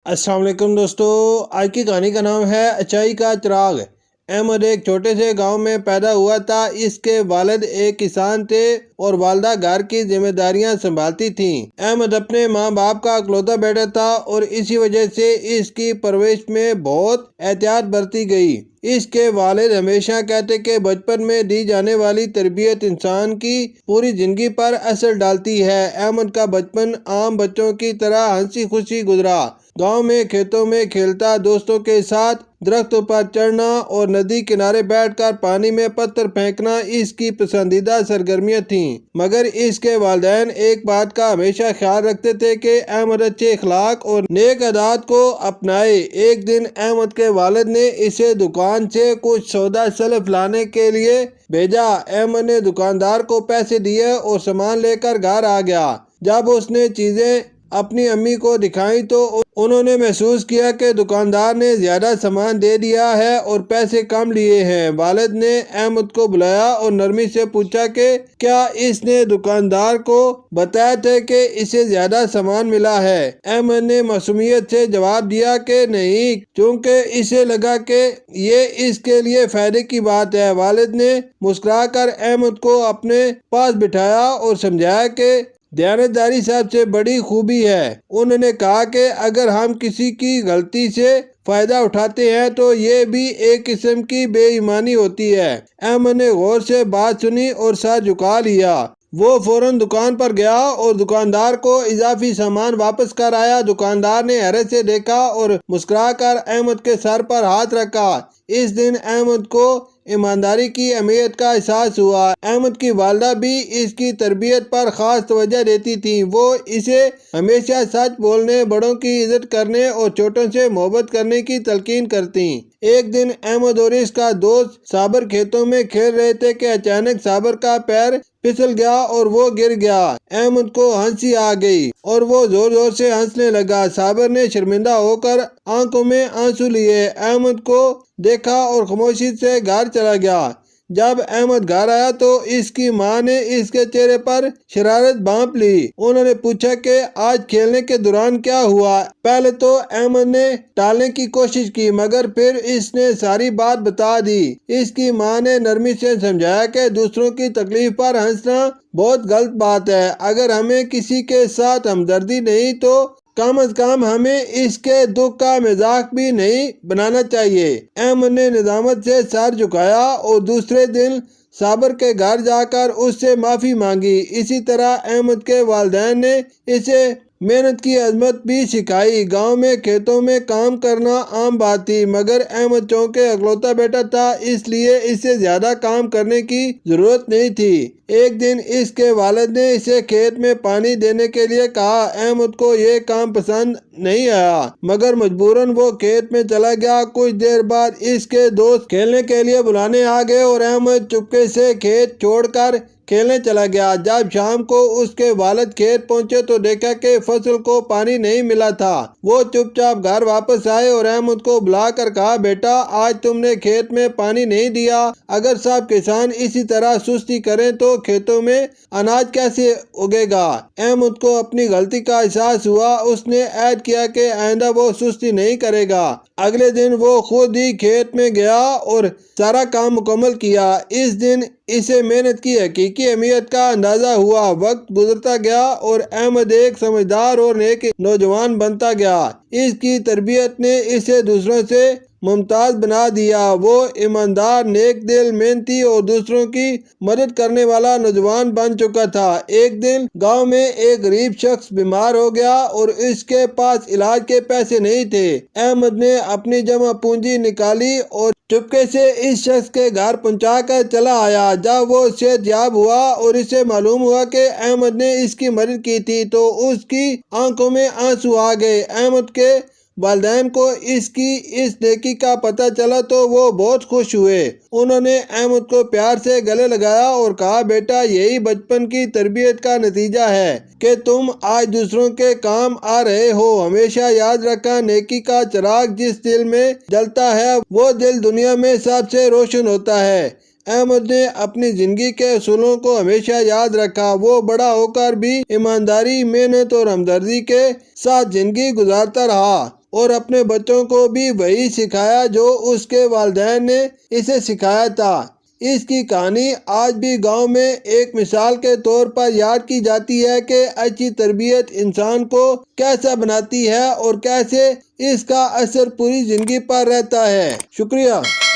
السلام علیکم دوستو، آج کی کہانی کا نام ہے اچائی کا چراغ۔ احمد ایک چھوٹے سے گاؤں میں پیدا ہوا تھا۔ اس کے والد ایک کسان تھے اور والدہ گھر کی ذمہ داریاں سنبھالتی تھیں۔ احمد اپنے ماں باپ کا اکلوتا بیٹا تھا اور اسی وجہ سے اس کی پرورش میں بہت احتیاط برتی گئی۔ اس کے والد ہمیشہ کہتے کہ بچپن میں دی جانے والی تربیت انسان کی پوری زندگی پر اثر ڈالتی ہے۔ احمد کا بچپن عام بچوں کی طرح ہنسی خوشی گزرا۔ گاؤں میں کھیتوں میں کھیلتا، دوستوں کے ساتھ درختوں پر چڑھنا اور ندی کنارے بیٹھ کر پانی میں پتھر پھینکنا اس کی پسندیدہ سرگرمیاں تھیں۔ مگر اس کے والدین ایک بات کا ہمیشہ خیال رکھتے تھے کہ احمد اچھے اخلاق اور نیک عادات کو اپنائے۔ ایک دن احمد کے والد نے اسے دکان سے کچھ سودا سلف لانے کے لیے بھیجا۔ احمد نے دکاندار کو پیسے دیے اور سامان لے کر گھر آ گیا۔ جب اس نے چیزیں اپنی امی کو دکھائیں تو انہوں نے محسوس کیا کہ دکاندار نے زیادہ سامان دے دیا ہے اور پیسے کم لیے ہیں۔ والد نے احمد کو بلایا اور نرمی سے پوچھا کہ کیا اس نے دکاندار کو بتایا تھا کہ اسے زیادہ سامان ملا ہے؟ احمد نے معصومیت سے جواب دیا کہ نہیں، چونکہ اسے لگا کہ یہ اس کے لیے فائدے کی بات ہے۔ والد نے مسکرا کر احمد کو اپنے پاس بٹھایا اور سمجھایا کہ دیانتداری سب سے بڑی خوبی ہے۔ انہوں نے کہا کہ اگر ہم کسی کی غلطی سے فائدہ اٹھاتے ہیں تو یہ بھی ایک قسم کی بے ایمانی ہوتی ہے۔ احمد نے غور سے بات سنی اور سر جھکا لیا۔ وہ فوراً دکان پر گیا اور دکاندار کو اضافی سامان واپس کر آیا۔ دکاندار نے حیرت سے دیکھا اور مسکرا کر احمد کے سر پر ہاتھ رکھا۔ اس دن احمد کو ایمانداری کی اہمیت کا احساس ہوا۔ احمد کی والدہ بھی اس کی تربیت پر خاص توجہ دیتی تھیں۔ وہ اسے ہمیشہ سچ بولنے، بڑوں کی عزت کرنے اور چھوٹوں سے محبت کرنے کی تلقین کرتیں۔ ایک دن احمد اور اس کا دوست صابر کھیتوں میں کھیل رہے تھے کہ اچانک صابر کا پیر پھسل گیا اور وہ گر گیا۔ احمد کو ہنسی آ گئی اور وہ زور زور سے ہنسنے لگا۔ صابر نے شرمندہ ہو کر آنکھوں میں آنسو لیے، احمد کو دیکھا اور خاموشی سے گھر چلا گیا۔ جب احمد گھر آیا تو اس کی ماں نے اس کے چہرے پر شرارت بھانپ لی۔ انہوں نے پوچھا کہ آج کھیلنے کے دوران کیا ہوا؟ پہلے تو احمد نے ٹالنے کی کوشش کی مگر پھر اس نے ساری بات بتا دی۔ اس کی ماں نے نرمی سے سمجھایا کہ دوسروں کی تکلیف پر ہنسنا بہت غلط بات ہے۔ اگر ہمیں کسی کے ساتھ ہمدردی نہیں تو کم از کم ہمیں اس کے دکھ کا مذاق بھی نہیں بنانا چاہیے۔ احمد نے ندامت سے سر جھکایا اور دوسرے دن صابر کے گھر جا کر اس سے معافی مانگی۔ اسی طرح احمد کے والدین نے اسے محنت کی عظمت بھی سکھائی۔ گاؤں میں کھیتوں میں کام کرنا عام بات تھی مگر احمد چونکہ اکلوتا بیٹا تھا اس لیے اسے زیادہ کام کرنے کی ضرورت نہیں تھی۔ ایک دن اس کے والد نے اسے کھیت میں پانی دینے کے لیے کہا۔ احمد کو یہ کام پسند نہیں آیا مگر مجبوراً وہ کھیت میں چلا گیا۔ کچھ دیر بعد اس کے دوست کھیلنے کے لیے بلانے آ گئے اور احمد چپکے سے کھیت چھوڑ کر کھیلنے چلا گیا۔ جب شام کو اس کے والد کھیت پہنچے تو دیکھا کہ فصل کو پانی نہیں ملا تھا۔ وہ چپ چاپ گھر واپس آئے اور احمد کو بلا کر کہا، بیٹا آج تم نے کھیت میں پانی نہیں دیا۔ اگر سب کسان اسی طرح سستی کریں تو کھیتوں میں اناج کیسے اگے گا؟ احمد کو اپنی غلطی کا احساس ہوا۔ اس نے عہد کیا کہ آئندہ وہ سستی نہیں کرے گا۔ اگلے دن وہ خود ہی کھیت میں گیا اور سارا کام مکمل کیا۔ اس دن اسے محنت کی حقیقی اہمیت کا اندازہ ہوا۔ وقت گزرتا گیا اور احمد ایک سمجھدار اور نیک نوجوان بنتا گیا۔ اس کی تربیت نے اسے دوسروں سے ممتاز بنا دیا۔ وہ ایماندار، نیک دل، محنتی اور دوسروں کی مدد کرنے والا نوجوان بن چکا تھا۔ ایک دن گاؤں میں ایک غریب شخص بیمار ہو گیا اور اس کے پاس علاج کے پیسے نہیں تھے۔ احمد نے اپنی جمع پونجی نکالی اور چپکے سے اس شخص کے گھر پہنچا کر چلا آیا۔ جب وہ صحت یاب ہوا اور اسے معلوم ہوا کہ احمد نے اس کی مدد کی تھی تو اس کی آنکھوں میں آنسو آ گئے۔ احمد کے والدین کو اس کی اس نیکی کا پتہ چلا تو وہ بہت خوش ہوئے۔ انہوں نے احمد کو پیار سے گلے لگایا اور کہا، بیٹا یہی بچپن کی تربیت کا نتیجہ ہے کہ تم آج دوسروں کے کام آ رہے ہو۔ ہمیشہ یاد رکھنا، نیکی کا چراغ جس دل میں جلتا ہے وہ دل دنیا میں سب سے روشن ہوتا ہے۔ احمد نے اپنی زندگی کے اصولوں کو ہمیشہ یاد رکھا۔ وہ بڑا ہو کر بھی ایمانداری، محنت اور ہمدردی کے ساتھ زندگی گزارتا رہا۔ اور اپنے بچوں کو بھی وہی سکھایا جو اس کے والدین نے اسے سکھایا تھا۔ اس کی کہانی آج بھی گاؤں میں ایک مثال کے طور پر یاد کی جاتی ہے کہ اچھی تربیت انسان کو کیسا بناتی ہے اور کیسے اس کا اثر پوری زندگی پر رہتا ہے۔ شکریہ۔